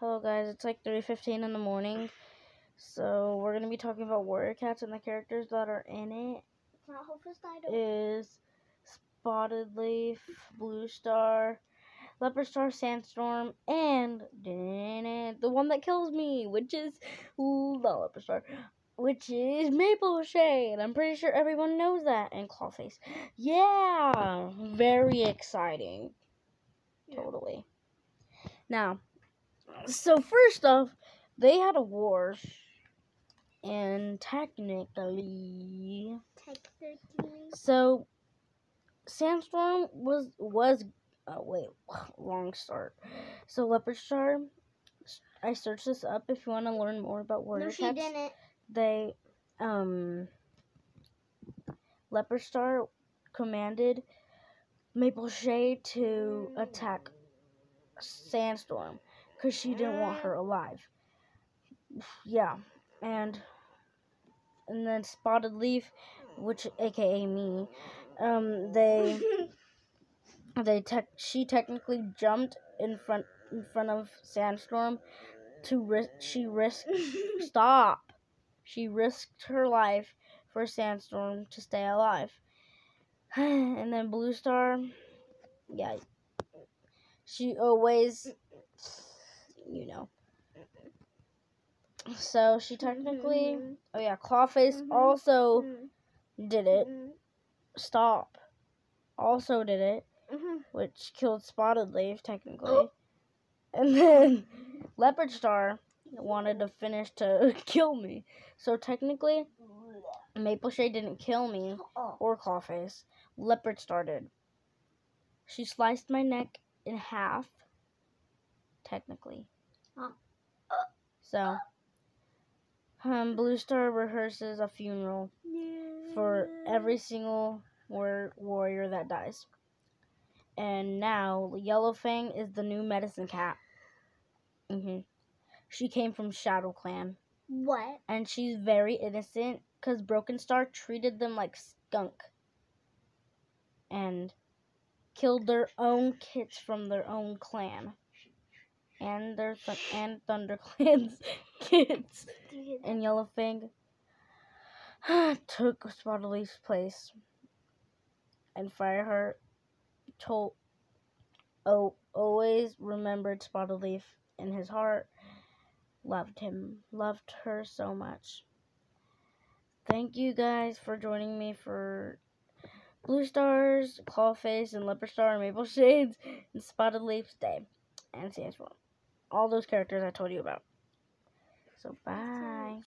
Hello guys, it's like 3:15 in the morning, so we're going to be talking about Warrior Cats, and the characters that are in it is Spotted Leaf, Blue Star, Leopard Star, Sandstorm, and the one that kills me, which is not Leopard Star, which is Maple Shade. I'm pretty sure everyone knows that, and Clawface. Yeah, very exciting. Totally. Now, so first off, they had a war, and technically, so Sandstorm was wrong start. So Leopard Star, I searched this up if you want to learn more about Warrior Cats. No, she didn't. They, Leopard Star commanded Maple Shade to attack Sandstorm because she didn't want her alive. Yeah, and then Spotted Leaf, which AKA me, she technically jumped in front of Sandstorm she risked her life for Sandstorm to stay alive. And then Blue Star, yeah, she always, so she technically, Clawface also did it. Stop. Also did it, which killed Spotted Leaf, technically. And then Leopard Star wanted to finish to kill me. So technically, Maple Shade didn't kill me or Clawface. Leopard Star did. She sliced my neck in half, technically. So, Blue Star rehearses a funeral for every single warrior that dies. And now Yellowfang is the new medicine cat. She came from Shadow Clan. What? And she's very innocent because Broken Star treated them like skunk and killed their own kids from their own clan and Thunder Clan's kids. And Yellowfang took Spotted Leaf's place, and Fireheart always remembered Spotted Leaf in his heart, loved her so much. Thank you guys for joining me for Blue Stars, Clawface, and Leopard Star, and Maple Shades, and Spotted Leaf's Day, and Sandstorm. All those characters I told you about. So, bye.